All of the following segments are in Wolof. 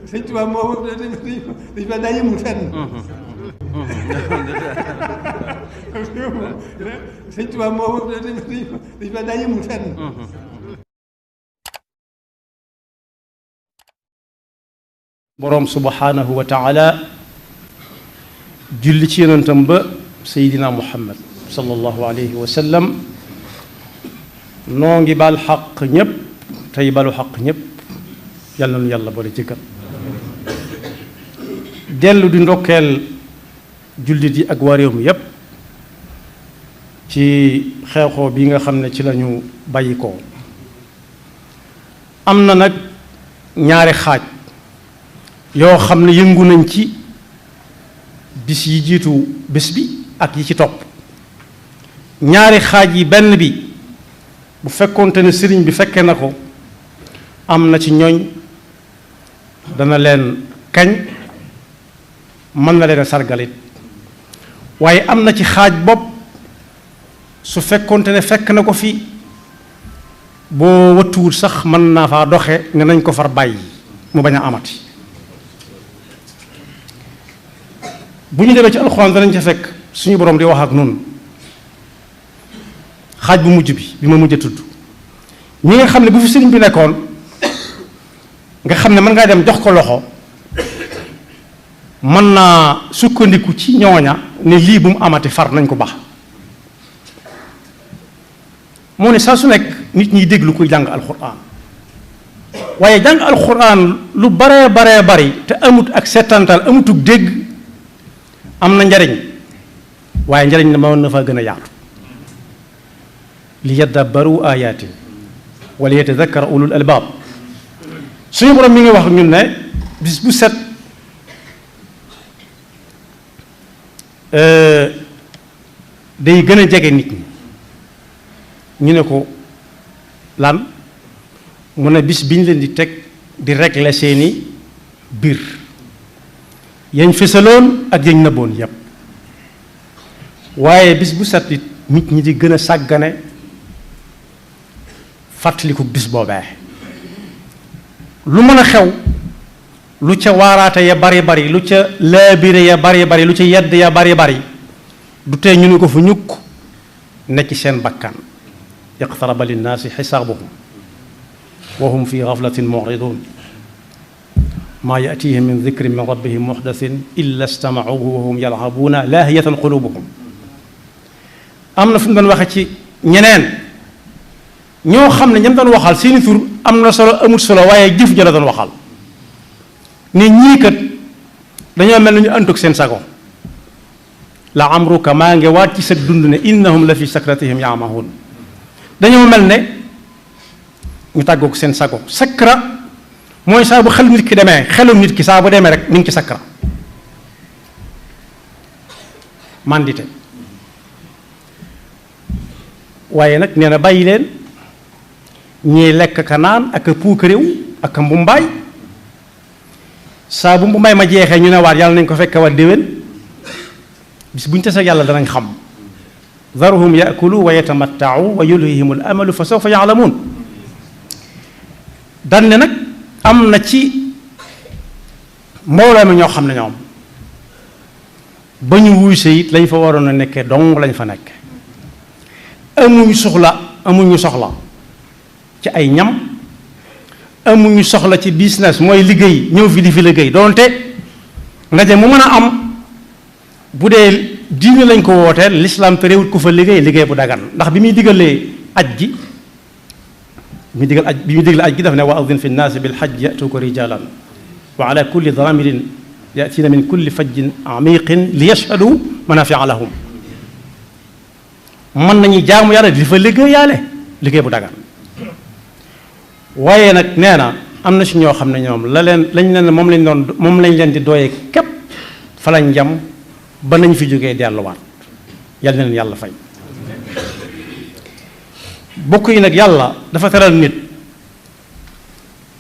sëñ Tuubaa moo dañ fa daa yëmul fenn. sëñ Tuubaa moo dañ fa daa yëmul fenn. boroom subhaanahu wa taala julli ci yonentam ba Seydina Muhammad sallallahu alayhi wa sallam noo ngi baal xaq ñépp tey balu xaq ñépp yàlla na nu yàlla boole jëkkal dellu di ndokkeel jullit yi ak waa réew mi yépp ci xew-xew bi nga xam ne ci lañu bàyyi ko am na nag ñaari xaaj yoo xam ne yëngu nañ ci bis yi jiitu bés bi ak yi ci topp ñaari xaaj yi benn bi bu fekkoonte ne sëriñ bi fekke na ko am na ci ñooñ dana leen kañ mën na leen sargalit waaye am na ci xaaj bopp su fekkoonte ne fekk na ko fi boo wattuwul sax mën naa faa doxe ne nañ ko far bàyyi mu bañ a amati bu ñu demee ci alxuraan danañ ca fekk suñu borom di wax ak nun xaaj bu mujj bi ma mujj a tudd ñi nga xam ne bu fi sëriñ bi nekkoon nga xam ne mën ngaa dem jox ko loxo mën naa sukkandiku ci ñooña ne lii bu mu amati far nañ ko baax moo ne saa su nekk nit ñiy déglu kuy jàng alxuraan waaye jàng alxuraan lu baree bari te amut ak settantal amutug dégg am na njariñ waaye njariñ la ma na fa gën a yaatu li yadabbaru ayaati wala yatadakkara ulul albaab suñu borom mi ngi wax ñun ne bis bu set day gën a jege nit ñi ñu ne ko lan mu ne bis bi ñu leen di teg di régler seeni biir yañ fësaloon ak yañ nëbboon yépp waaye bis bu set it nit ñi di gën a sàggane fàttaliku bis boobee lu mën a xew lu ca waaraate ya bari lu ca laabire ya bari lu ca yedd ya bari du tee ñu ne ko fu ñukk nekk seen bakkan iqtaraba linnaasi xisaabuhum wa hum fi gaflatin muridun maa yatihim min dikrin min rabbihim muxdasin illa stamauhu wa hum yalhabuuna laahiyatan qulubuhum am na fu mu doon waxe ci ñeneen ñoo xam ne ñam doon waxal seeni tur am na solo amul solo waaye jëf ja la doon waxal ne ñii kat dañoo mel ni ñu àndug seen sago la amruka maa ngi waat ci sa dund ne innahum la fi sakratihim yaamahun dañoo mel ne ñu tàggoog seen sago sakra mooy saa bu xel nit ki demee xelum nit ki saa bu demee rek mi ngi ci sakra mandite waaye nag nee na bàyyi leen ñiy lekk ka naan ak a puukaréew ak a mbumbaay saa bu mbumbaay ma jeexee ñu ne waat yàlla nañ ko fekk waat déwén bis bu ñu tasee yàlla danañ xam daruhum yakulu wa yatamattau wa yulhihim al amalu fa sawfa yaalamuun dan ne nag am na ci mbooloo mi ñoo xam ne ñoom ba ñu wuy se it lañ fa waroon a nekkee dong lañ fa nekke amuñu soxla ci ay ñam amuñu soxla ci business mooy liggéey ñëw fi di fi liggéey doonte ndaje mu mën a am bu dee diine lañ ko wooteel lislaam te réewut ku fa liggéey bu dagan ndax bi muy digalee aj gi bi muy digal aj gi daf ne wa adin fi nnaasi bil hajji yatuuka rijalan wa ala kulli daamirin yatina min kulli fajjin amiqin li yashhadu manafia lahum mën nañu jaamu yàlla di fa liggéey bu dagan waaye nag nee na am na si ñoo xam ne ñoom lañ leen moom lañ leen di dooyee képp fa lañ jam ba nañ fi jógee delluwaat yal na leen yàlla fay bokk yi nag yàlla dafa teral nit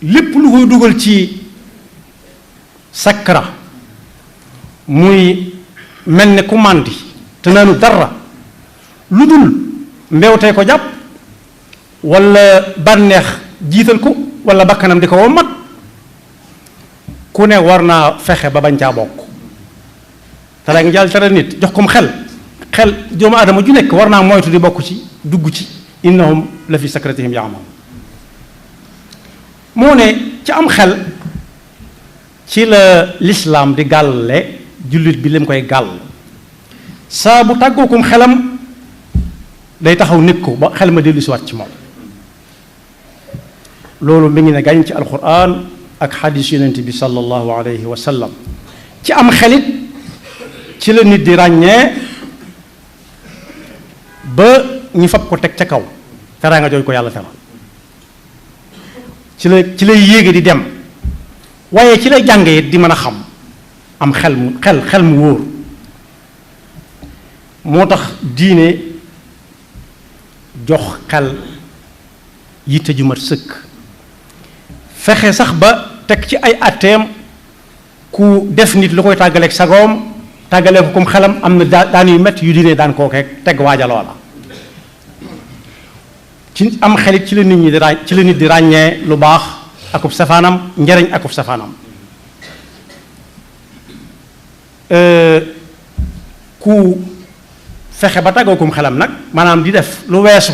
lépp lu koy dugal ci sakra muy mel ne ku màndi te naanu dara lu dul mbewtee ko jàpp walla bànneex jiital ko wala bakkanam di ko wommat ku ne war naa fexe ba bañ caa bokk te nga jàll tere nit jox kom xel doomu aadama ju nekk war naa moytu di bokk ci dugg ci innahum la fi sakratihim ya'mahuun moo ne ci am xel ci la lislaam di gàlle jullit bi lim koy gàll saa bu tàggookum xelam day taxaw nit ko ba xel ma dellu si waat ci moom loolu mi ngi ne gàñ ci alquran ak xadis yonent bi sallallahu alayhi wa sallam ci am xelit ci la nit di ràññee ba ñu fab ko teg ca kaw teraanga jooju ko yàlla teral ci lay yéege di dem waaye ci lay jànge it di mën a xam am xel mu wóor moo tax diine jox xel yitte ju mat sëkk fexe sax ba teg ci ay atteem ku def nit lu koy tàggaleeg sagoom tàggalee ko comme xelam am na daan yu métti yu diine daan koo teg waaja loola ci am xelit ci la nit di ràññee lu baax akub safaanam njariñ akub safaanam ku fexe ba tàggoo kum xelam nag maanaam di def lu weesu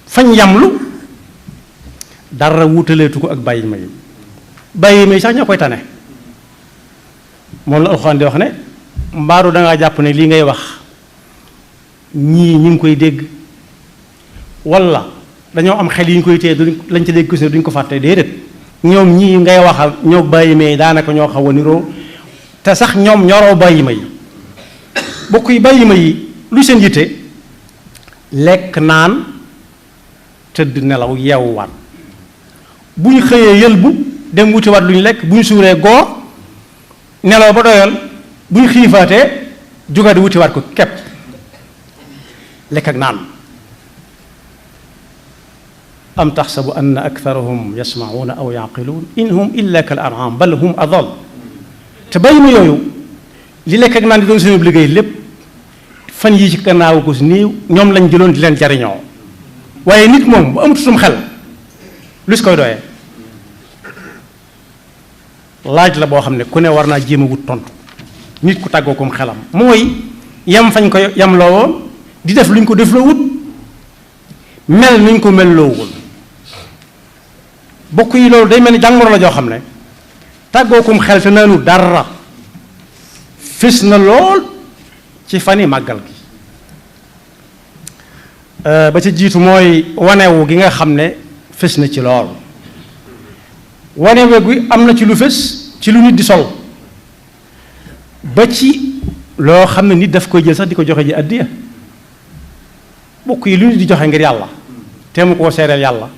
fañ yamlu dara wutaleetu ko ak bàyyi may sax ñoo koy tane moom la alxuraan di wax ne mbaaru dangaa jàpp ne lii ngay wax ñii ñi ngi koy dégg walla dañoo am xel yi ñu koy téye lañ ca dégg gis ne duñ ko fàtte déedéet ñoom ñii ngay waxal ñoo bàyyi may daanaka ñoo xaw a niroo te sax ñoom ñoroo bàyyi may bokk yi bàyyi may lu seen yitte lekk naan tëdd nelaw yeewuwaat bu ñu xëyee yëlbu dem wutiwaat lu ñu lekk bu ñu suuree goor nelaw ba doyal bu ñu xiifaatee jógaat wutiwaat ko kepp lekk ak naan am taxsabu anna aktharahum yasma'una aw yaqiluun in hum illa kal an'am bal hum adall te bàyyi ma yooyu li lekk ak naan di doon seen liggéey lépp fan yii ci gannaaw ko si néew ñoom lañ jëloon di leen jariñoo waaye nit moom bu amatutum xel lu si koy doyee laaj la boo xam ne ku ne war naa jéem a wut tontu nit ku tàggoo kom xelam mooy yam fañ ko yam loo woon di def luñ ko def loo wut mel nuñ ko mel loowul bokk yi loolu day mel ni jàngoro la joo xam ne tàggoo kom xel te naanu dara fis na lool ci fani màggal gi ba ca jiitu mooy wanewu gi nga xam ne fis na ci lool wanewu gi am na ci lu fis ci lu nit di sol ba ci loo xam ne nit daf koy jël sax di ko joxe ji addiya bokk yi lu nit di joxe ngir yàlla te mu koo seereel yàlla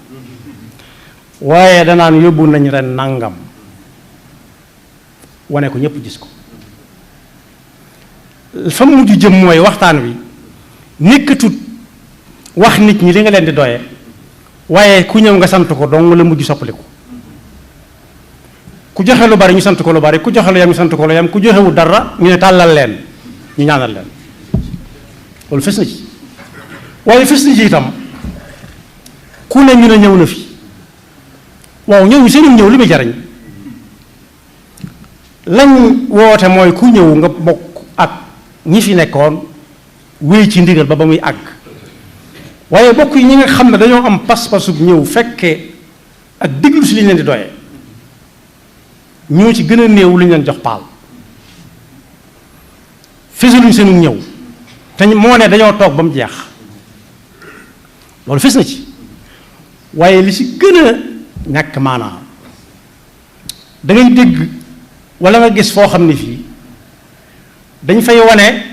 waaye danaan yóbbu nañ ren nangam wane ko ñépp gis ko fa mu mujj jëm mooy waxtaan wi nekkatut wax nit ñi li nga leen di doye waaye ku ñëw nga sant ko dong la mujj soppaliku ku joxe lu bari ñu sant ko lu bari ku joxe lu yam ñu sant ko lu yam ku joxewu dara ñu ne tàllal leen ñu ñaanal leen loolu fes na ci waaye fes na ci itam ku ne ñu ne ñëw na fi waaw ñëw seenu ñëw li muy jariñ lañ woote mooy ku ñëw nga bokk ak ñi fi nekkoon wéy ci ndigal ba muy àgg waaye bokk yi ñi nga xam ne dañoo am pas-pasub ñëw fekkee ak diglu si li ñu leen di doyee ñoo ci gën a néew lu ñu leen jox paal fesaluñ seenu ñëw te moo ne dañoo toog ba mu jeex loolu fes na ci waaye li ci gën a ñàkk maanaam da ngay dégg wala nga gis foo xam ne fii dañ fay wane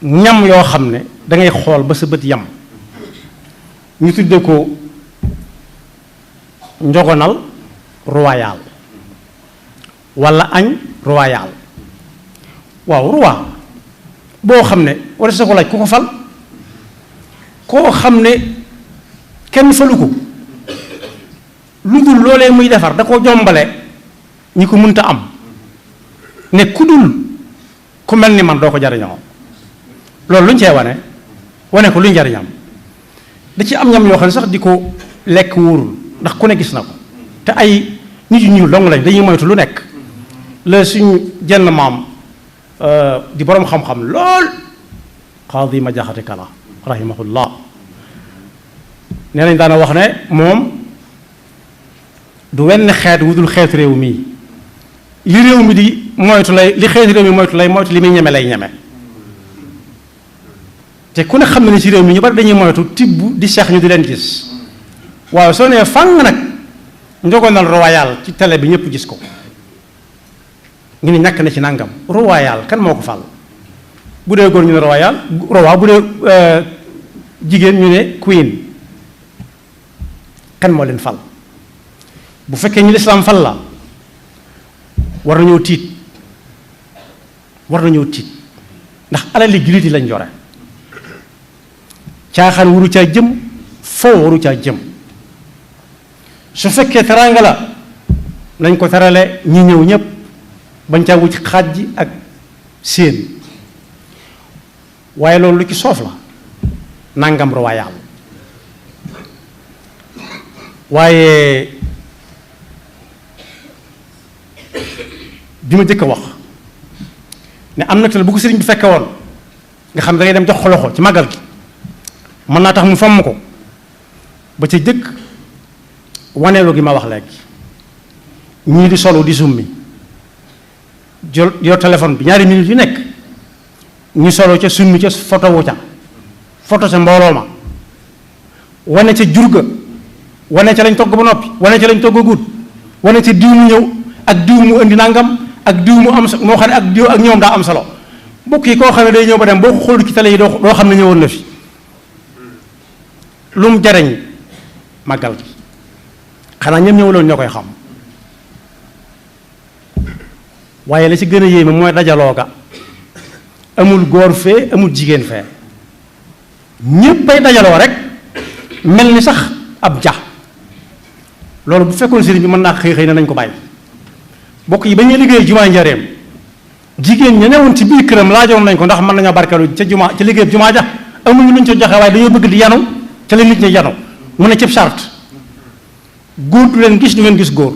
ñam yoo xam ne da ngay xool ba sa bët yam ñu tudde ko njogonal royal wala añ royal waaw roi boo xam ne wala sa ko laaj ku ko fal koo xam ne kenn falu ko lu dul loolee muy defar da koo jombale ñi ko mënta am ne ku dul ku mel ni man doo ko jariñoo loolu lu ñu cee wane ko luñ jariñam da ci am ñam yoo xam ne sax di ko lekk wóorul ndax ku ne gis na ko te ay nit yu ñuul dong lañ dañuy moytu lu nekk la suñu jenn maam di boroom xam-xam lool Qaadi ma jaxate kala rahimahullah nee nañ daana wax ne moom du wenn xeet wu dul xeetu réew mii li réew mi di moytu lay li xeetu réew mi moytu li muy ñeme lay ñeme te ku ne xam na ne ci réew mi ñu bari dañuy moytu tibb di seex ñu di leen gis waaw soo nee fang nag njogonal royal ci télé bi ñëpp gis ko ñu ne ñàkk na ci nangam royal kan moo ko fal bu dee góor ñu ne royal roi bu dee jigéen ñu ne queen kan moo leen fal bu fekkee ñu lislaam fal la war nañoo tiit ndax alali jullit yi lañ yore caaxaan waru caa jëm foo waru caa jëm su fekkee teraanga la nañ ko terale ñi ñëw ñépp bañ caa wucc xaaj ji ak séen waaye loolu lu ci soof la nangam royal waaye bi ma jëkk a wax ne am na teel bu ko sëriñ bi fekke woon nga xam da ngay dem jox ko loxo ci màggal gi mën naa tax mu fomm ko ba ca jëkk waneelu gi ma wax léegi ñii di solu di summi jël yor téléphone bi ñaari minutes yu nekk ñu solo ca summi ca photo wu ca photo ca mbooloo ma wane ca jurga wane ca lañ togg ba noppi wane ca lañ togg a guut wane ca diw mu ñëw ak diw mu indi nangam ak diw mu am moo xam ne ak diw ak ñoom daa am solo mbokk yi koo xam ne day ñëw ba dem boo ko xool ci télé yi doo xam ne ñëwoon na fi lu mu jariñ màggal gi xanaa ñoom ñëwuloon ñoo koy xam waaye la ci gën a yéeme mooy dajaloo ga amul góor fee amul jigéen fee ñéppay dajaloo rek mel ni sax ab ja loolu bu fekkoon sëriñ bi mën naa xëy na nañ ko bàyyi bokk yi ba ñuy liggéey jumaa njareem jigéen ña newoon ci biir këram laajoon nañ ko ndax mën nañoo barkeelu ca jumaa ca liggéey jumaa ja amuñu luñ ca joxe waaye dañoo bëgg di yanu ca la nit ñi yanu mu ne cib charte góor du leen gis ñu leen gis góor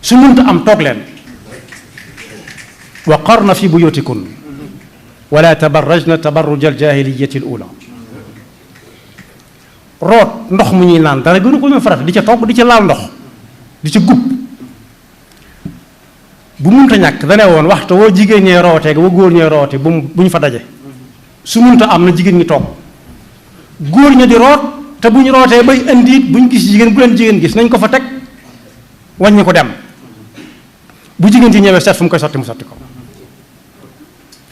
su mënta am toog leen wa qarna fi buyutikun wala tabarrajna tabarruja aljahiliyati alula root ndox mu ñuy naan dara gënu ko ñu farat di ca togg di ca laal ndox di ca gub bu munta ñàkk dane woon waxtu woo jigéen ñee rootee wa góor ñee roote bu ñu fa daje su munta am na jigéen ñi toog góor ña di root te bu ñu rootee bay indiit bu ñu gis jigéen bu leen jigéen gis nañ ko fa teg wàññi ko dem bu jigéen ci ñëwee seet fu mu koy sotti mu sotti ko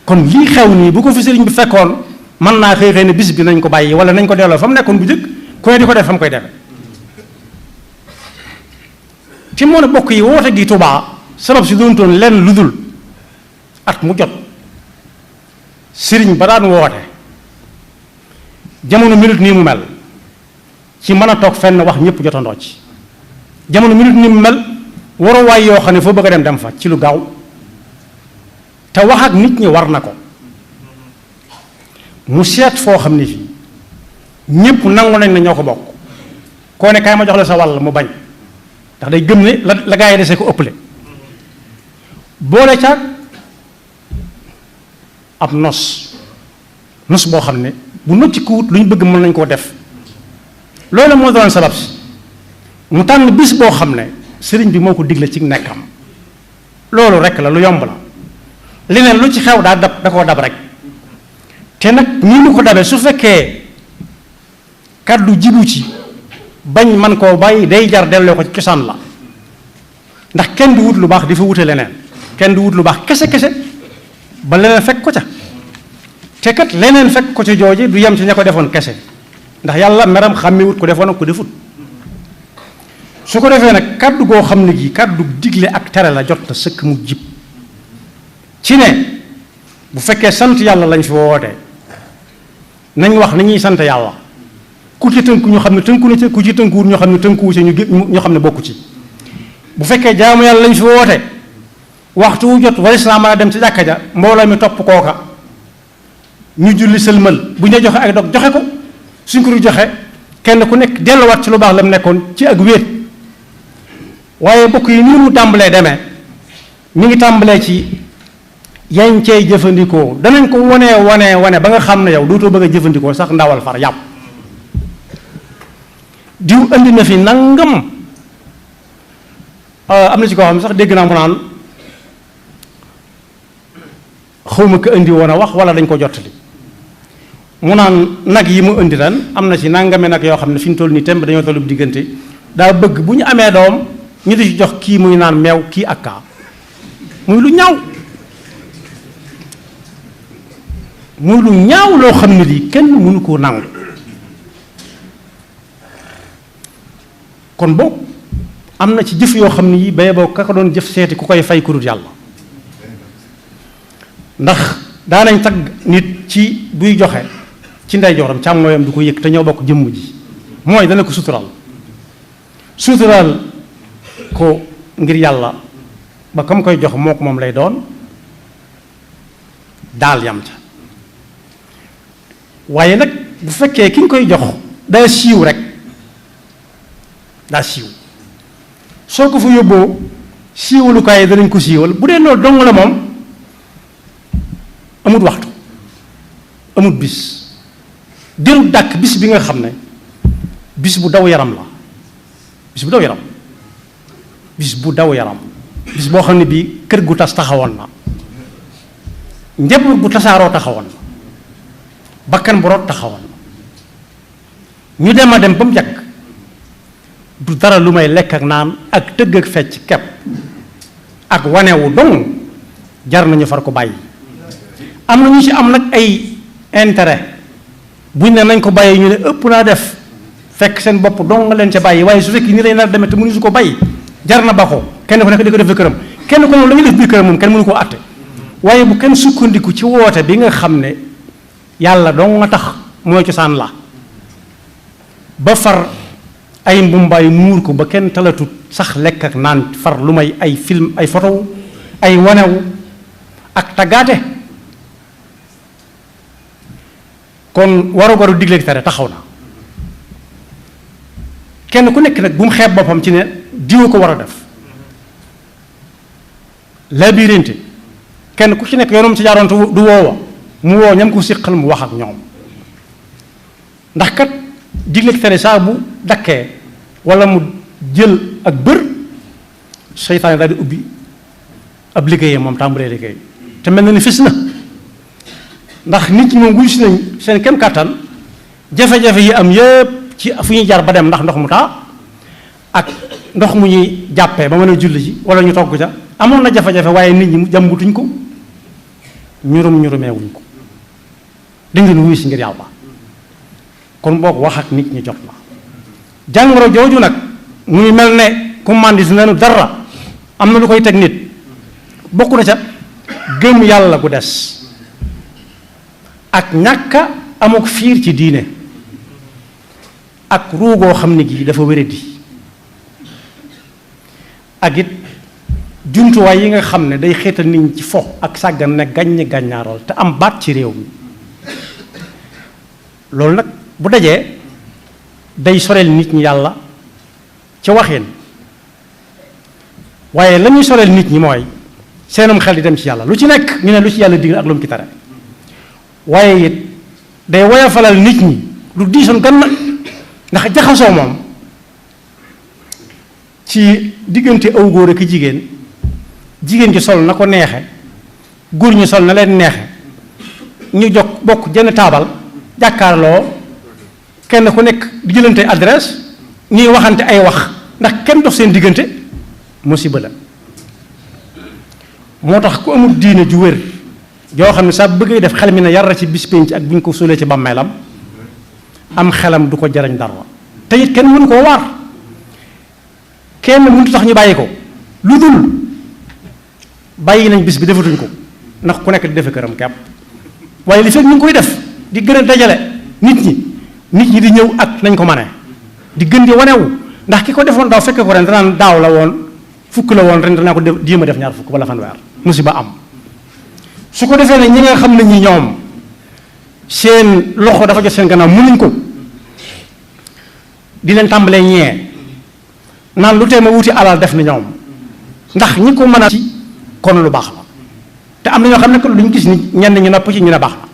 kon lii xew nii bu ko fi sëriñ bi fekkoon mën naa xëy ne bis bi nañ ko bàyyi wala nañ ko delloo fa mu nekkoon bu jëkk ku ne di ko def fa mu koy defe ci moo ne bokk yi woote gi Tuubaa sabab si doon toon lenn lu dul at mu jot sëriñ ba daan woote jamono minute nii mu mel ci mën a toog fenn wax ñëpp jotandoo ci jamono minute nii mu mel waruwaay yoo xam ne foo bëgg a dem fa ci lu gaaw te wax ak nit ñi war na ko mu seet foo xam ne fii ñëpp nangu nañ ne ñoo ko bokk koo ne kaay ma jox la sa wàll mu bañ ndax day gëm ne la gaa yi desee ko ëpple boole caag ab nos boo xam ne bu nocci ku wut lu ñu bëgg mën nañ koo def loolu moo doon sabab si mu tànn bis boo xam ne sëriñ bi moo ko digle ci nekkam loolu rek la lu yomb la leneen lu ci xew daa koo dab rek te nag nii mu ko dabee su fekkee kàddu jibu ci bañ man koo bàyyi day jar delloo ko ci cosaan la ndax kenn du wut lu baax di fa wute leneen kenn du wut lu baax kese ba leneen fekk ko ca te kat leneen fekk ko ca jooje du yem ci ña ko defoon kese ndax yàlla meram xàmmiwut ko defoon ak ko defut su ko defee nag kàddu goo xam ne gi kàddu digle ak tere la jot na sëkk mu jib ci ne bu fekkee sant yàlla lañ fi wootee nañ wax nañuy sant yàlla ku ci tënku ñu xam ne tënku na ci ku ci tënkuwut ñoo xam ne tënkuwu ci ñu xam ne bokku ci bu fekkee jaamu yàlla lañ fi woote waxtu wu jot walis naa mën a dem ci jàkka ja mbooloo mi topp kooka ñu julli sëlmal bu ñu joxe ak dog joxe ko suñ ko du joxe kenn ku nekk delluwaat ci lu baax la mu nekkoon ci ak wéet. waaye bokk yi nii mu tàmbalee demee mi ngi tàmbalee ci yañ cey jëfandikoo danañ ko wane ba nga xam ne yow dootoo bëgg a jëfandikoo sax ndawal far yàpp diw andi na fi nangam am na ci koo xam ne sax dégg naa mu naan xawma ko indi woon a wax wala dañ ko jottali mu naan nag yi mu indi ren am na ci nangame nag yoo xam ne fi ñu toll nii temb dañoo tollu diggante daa bëgg bu ñu amee doom ñu di ci jox kii muy naan meew kii ak kaa muy lu ñaaw loo xam ne lii kenn mënu koo nangu kon boog am na ci jëf yoo xam ne yi bay boo ka ko doon jëf seeti ku koy fay ku dul yàlla ndax daanañ tagg nit ci buy joxe ci ndeyjooram càmmooyam du ko yëg te ñoo bokk jëmm ji mooy dana ko suturaal ko ngir yàlla ba kam koy jox moo ko moom lay doon daal yam ca waaye nag bu fekkee ki nga koy jox daa siiw rek daa siiw soo ko fa yóbboo siiwalukaay yi danañ ko siiwal bu dee loolu dong la moom amut waxtu amut bis diru dàkk bis bi nga xam ne bis bu daw yaram la bis bu daw yaram bis boo xam ne bii kër gu tas taxawoon na njaboot gu tasaaroo taxawoon na bakkan bu root taxawoon na ñu dem a dem ba mu jàkk du dara lu may lekk ak naan ak tëgg ak fecc kepp ak wanewu dong jar nañu far ko bàyyi am na ñu ci am nag ay intérêt buñ ne nañ ko bàyyi ñu ne ëpp naa def fekk seen bopp dong nga leen ca bàyyi waaye su fekkee ni lay nar demee te mënu su ko bàyyi jar na ba ko kenn ku nekk di ko def këram kenn ku ne la ñuy def biir këram moom kenn mënu koo àtte waaye bu kenn sukkandiku ci woote bi nga xam ne yàlla dong nga tax mooy cosaan la ba far ay mbumbaay muur ko ba kenn talatut sax lekk ak naan far lu may ay film ay photo ay wanewu ak taggaate kon waru digle tere taxaw na kenn ku nekk nag bu mu xeeb boppam ci ne diwa ko war a def labirinte kenn ku ci nekk yoonam ci jaaroon du woowa mu woo ñam ko siqal mu wax ak ñoom ndax kat digle tere saa bu dakkee wala mu jël ak bër seytaane daal di ubbi ab liggéeyam moom tàmbalee liggéey te mel na ni fis na ndax nit ñi moom wuyu si nañ seen kem kàttan jafe-jafe yi am yépp ci fu ñuy jaar ba dem ndax ndox mu taa ak ndox mu ñuy jàppee ba mën a julli ji wala ñu togg ca amoon na jafe-jafe waaye nit ñi jàmbutuñ ko ñurumeewuñ ko dañ leen wuyu si ngir yàlla kon boog wax ak nit ñi jot na jàngoro jooju nag muy mel ne commandis nenu dara am na lu koy teg nit bokk na ca gëm yàlla gu des ak ñàkka amuk fiir ci diine ak ruugoo xam ne gi dafa wéradi ak it jumtuwaay yi nga xam ne day xeetal nit ñi ci fo ak sàggan ne gàññi gàññaaral te am baat ci réew mi loolu nag bu dajee day soreel nit ñi yàlla ca waxeen waaye la ñuy soreel nit ñi mooy seenum xel di dem ci yàlla lu ci nekk ñu ne lu ci yàlla digal ak lu mu ci tere waaye it day woyofalal nit ñi lu diisoon gan na ndax jaxasoo moom ci diggante aw góor ak jigéen ji sol na ko neexe góor ñi sol na leen neexe ñu jog bokk jenn taabal jàkkaarloo kenn ku nekk di jëlante adresse ñuy waxante ay wax ndax kenn dox seen diggante musiba la moo tax ku amul diine ju wér joo xam ne saa bëggee def xel mi ne yar ci bis pénc ak bu ñu ko suulee ci bàmmeelam am xelam du ko jariñ dara te it kenn mënu koo waar kenn mënut tax ñu bàyyi ko lu dul bàyyi nañ bis bi defatuñ ko ndax ku nekk di defe këram kepp waaye li fekk ñu ngi koy def di gën a dajale nit ñi di ñëw ak nañ ko mane di gën di wanewu ndax ki ko defoon daaw fekke ko ren danaan daaw la woon fukk la woon ren danaa ko jéem a def ñaar fukk wala fanweer musiba am su ko defee ne ñi nga xam ne ñi ñoom seen loxo dafa jot seen gannaaw mënuñ ko di leen tàmbalee ñee naan lu tee ma wuti alal def ni ñoom ndax ñi ko mën a ci kon lu baax la te am na ñoo xam ne que duñ gis ni ñenn ñu nopp ci ñu ne baax na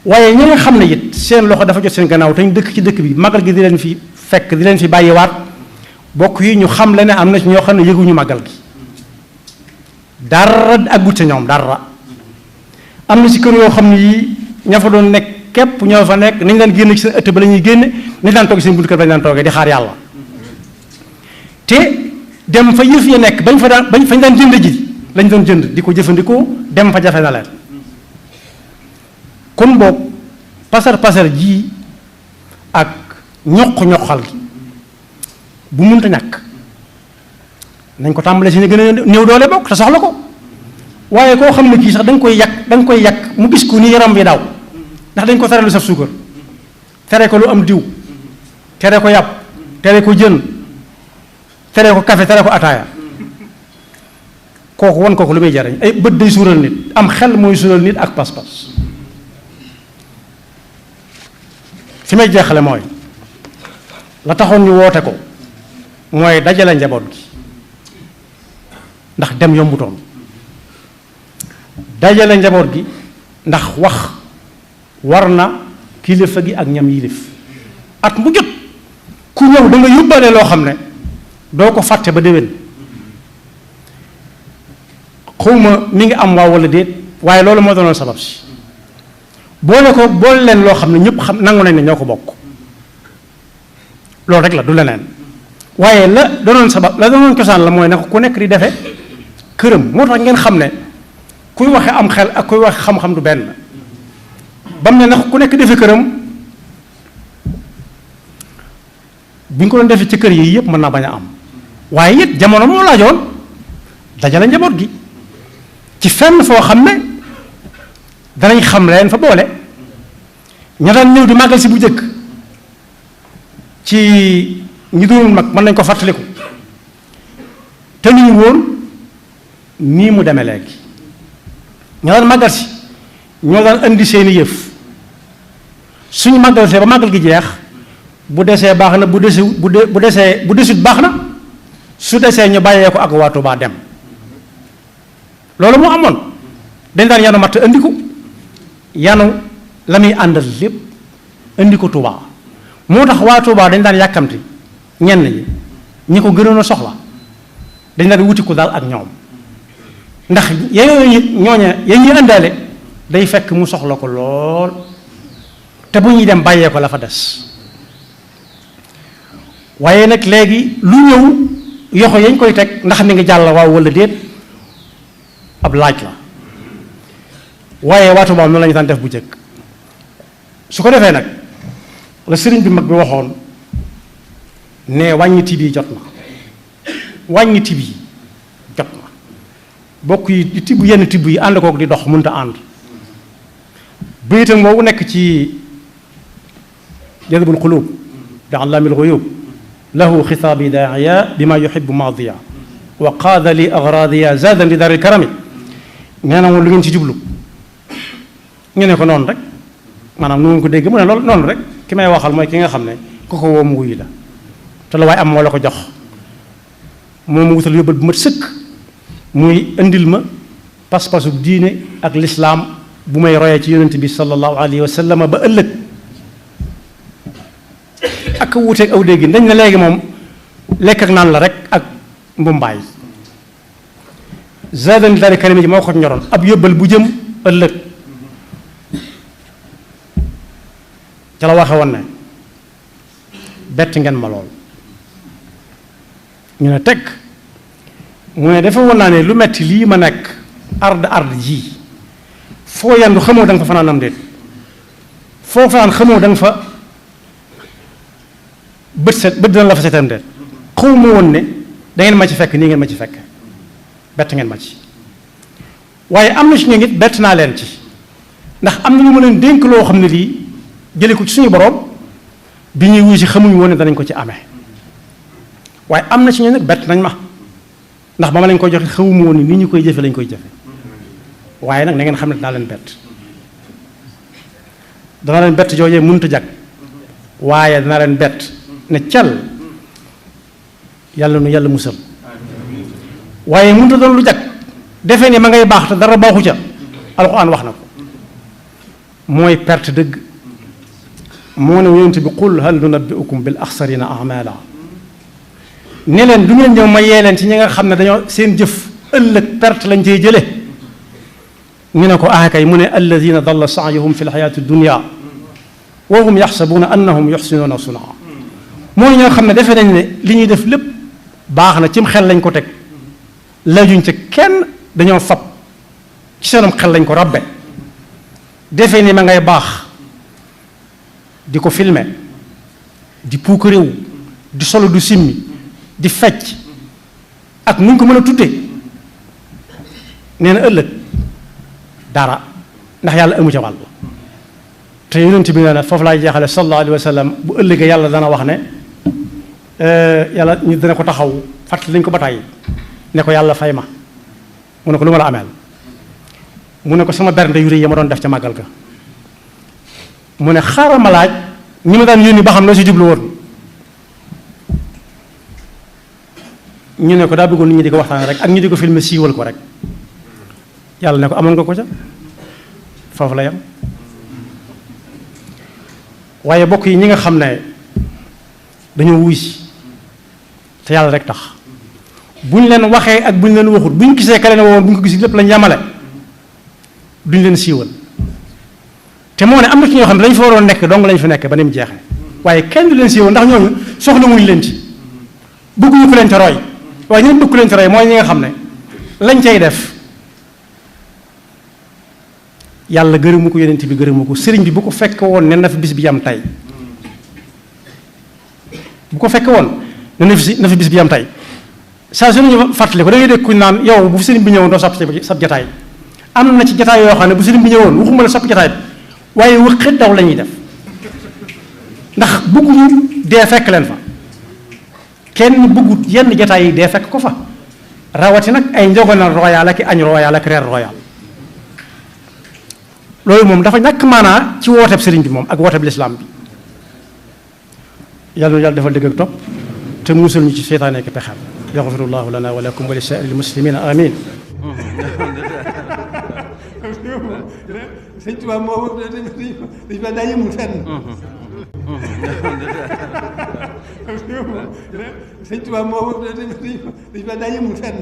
waaye ñi nga xam ne it seen loxo dafa jot seen gannaaw te ñu dëkk ci dëkk bi magal gi di leen fi fekk di leen fi bàyyiwaat bokk yi ñu xam le ne am na ci ñoo xam ne yëguñu magal gi dara aggut ca ñoom dara am na ci kër yoo xam ne yi ña fa doon nekk képp ñoo fa nekk nañ leen génn ci seen ëtt ba la ñuy génne nañ daan toog seen buntu kër bañ daan toogee di xaar yàlla te dem fa yëf ya nekk bañ fañ daan jënd ji lañ doon jënd di ko jëfandikoo dem fa jafe na leen kon boog pasar ji ak ñoq-ñoqal gi bu munta ñàkk nañ ko tàmbalee si ñu gën a néew doole bokk te soxla ko waaye koo xam ne kii sax da nga koy yàq mu gis ko ni yaram bi daw ndax dañ ko tere lu saf suukar tere ko lu am diw tere ko yàpp tere ko jën tere ko café tere ko ataaya kooku wan kooku lu muy jariñ ay bët day suural nit am xel mooy suural nit ak pas-pas fi may jeexale mooy la taxoon ñu woote ko mooy dajale njaboot gi ndax dem yombutoon dajale njaboot gi ndax wax war na kilifa gi ak ñam yilif at mu jot ku ñëw da nga yóbbaale loo xam ne doo ko fàtte ba déwén xawma mi ngi am waaw wala déet waaye loolu moo doonoon sabab si boole leen loo xam ne ñëpp xam nangu nañ ne ñoo ko bokk loolu rek la du leneen waaye la doonoon cosaan la mooy ne ku nekk di defe këram moo tax ngeen xam ne kuy waxe am xel ak kuy waxe xam-xam du benn bam ne nag ku nekk defe këram bu ñu ko doon defe ci kër yi yëpp mën naa bañ a am waaye it jamono moo laajoon dajale njaboot gi ci fenn foo xam ne danañ xam leen fa boole ña daan ñëw di màggal si bu jëkk ci ñi doonul mag mën nañ ko fàttaliku te ñu woon nii mu demee léegi ña daan màggal si ñoo daan indi seeni yëf suñu màggal see ba màggal gi jeex bu desee baax na bu desut baax na su desee ñu bàyyee ko ak waa Tuubaa dem loolu moo amoon dañ daan yanu matt indi ko yanu la muy àndal lépp indi ko Tuubaa moo tax waa Tuubaa dañ daan yàkkamti ñenn ñi ko gënoon a soxla dañ daan wuti ko daal ak ñoom ndax ñooña ya ñuy àndaale day fekk mu soxla ko lool te bu ñuy dem bàyyee ko la fa des waaye nag léegi lu ñëw yoxo yañ koy teg ndax mi ngi jàll waaw wala déet ab laaj la waaye waa Tuubaa noonu la ñu daan def bu jëkk su ko defee nag la sëriñ bi mag bi waxoon ne wàññi tib yi jot na wàññi tib yi jot na bokk yi di tibb yenn tibb yi ànd kook di dox mënta ànd bayitam boobu nekk ci jadbul qulub bi allaamil ghuyub lahu xitaabi daaiya bi ma yuxibu maadiya wa qaada li agradiya zaadan li daaril karami nee na moom lu ngeen ci jublu ñu ne ko noonu rek maanaam nu ngeen ko dégg mu ne loolu noonu rek ki may waxal mooy ki nga xam ne ku ko woo mu wuyu la te la waaye am moo la ko jox moom mu wutal yóbbal bu mat sëkk muy indil ma pas-pasu diine ak lislaam bu may royee ci yonent bi sallallahu alayhi wa sallam ba ëllëg ak wuuteeg aw dégg dañ ne léegi moom lekk ak naan la rek ak mbumbaay zaadan li daari karami ji moo ko ñoroon ab yóbbal bu jëm ëllëg ca la waxe woon ne bett ngeen ma lool ñu ne teg mu ne dafa woon naa ne lu metti lii ma nekk ard ji foo yandu xamoo da nga fa fanaanam déet foo fanaan xamoo da nga fa bët dina la fa seetam déet xaw ma woon ne da ngeen ma ci fekk nii ngeen ma ci fekk bett ngeen ma ci waaye am na ci ñoom it bett naa leen ci ndax am na ñu ma leen dénk loo xam ne lii jële ko ci suñu borom bi ñuy wuy si xamuñu woon ne danañ ko ci amee waaye am na ci ñoom nag bett nañ ma ndax ba ma leen ko joxe xawuma woon ni ñu koy jëfe lañ koy jëfe waaye nag na ngeen xam ne dinaa leen bett dana leen bett joojee mënut a jag waaye dana leen bett ne cal yàlla nu yàlla musal waaye mënut a doon lu jag defee ne ma ngay baax te dara baaxu ca alxuraan wax na ko mooy perte dëgg moo ne yonent bi qul hal nunabbi'ukum bil axsarina a'maala ne leen du ngeen ñëw ma yee leen ci ñi nga xam ne dañoo seen jëf ëllëg perte lañ cey jële ñu ne ko kay mu ne alladina dalla saayuhum fi lxayaati dunia wa hum yaxsabuuna annahum yuxsinuuna sunaa mooy ñoo xam ne defe nañ ne li ñuy def lépp baax na cim xel lañ ko teg lajuñ ca kenn dañoo fab ci seenum xel lañ ko rabbe defee ni ma ngay baax di ko filmer di puukaréew di solo du simmi di fecc ak nuñ ko mën a tuddee nee na ëllëg dara ndax yàlla amu ca wàll te yonent bi nee na foofu laay jeexale sallallahu alayhi wa sallam bu ëllëgee yàlla dana wax ne yàlla ñu dana ko taxaw fàttali nañ ko ba tàyyi ne ko yàlla fay ma mu ne ko lu ma la ameel mu ne ko sama bernde yu rëy ya ma doon def ca màggal ga mu ne xaaral ma laaj ñi ma daan yónni ba xam loo si jublu woon ñu ne ko daa bëggoon nit ñi di ko waxtaane rek ak ñu di ko filmer siiwal ko rek yàlla ne ko amoon nga ko ca foofu la yam waaye bokk yi ñi nga xam ne dañoo wuy si te yàlla rek tax buñ leen waxee ak buñ leen waxut buñ gisee ka leen woon buñ ko gis lépp lañ yamale duñ leen siiwal te moo ne am na ci ñoo xam ne dañ fa waroon nekk dong lañ fi nekk ba ni mu jeexee waaye kenn du leen siiwal ndax ñooñu soxla wuñ leen ci bëgguñu ko leen ca roy waaye ñeneen bëgg ko leen ca roy mooy ñi nga xam ne lañ cay def yàlla gërëmu ko yonent bi gërëmu ko sëriñ bi bu ko fekk woon ne na fi bis bi yam tey bu ko fekk woon ne na fi bis bi yam tey saa su ñu fàttali ko da ngay dégg kuñ naan yow bu sëriñ bi ñëwoon doo sàpp sab jataay am na ci jataay yoo xam ne bu sëriñ bi ñëwoon waxuma la sàpp jataay waaye wëqit daw la ñuy def ndax bëgguñu dee fekk leen fa kenn bëggut yenn jataay yi dee fekk ko fa rawati nag ay njogonal royal ak añ royal ak reer royal loolu moom dafa ñàkk maanaa ci wooteb sëriñ bi moom ak wooteb lislaam bi yàlla na yàlla defal dëgg ak topp te musul ñu ci seytaane ak pexeem yaxfirullahu lana wa lakum wa li saa'iril muslimina amin sëñ Tuubaa moo dañ fa daa yëmul fenn sëñ Tuubaa moo dañ fa daa yëmul fenn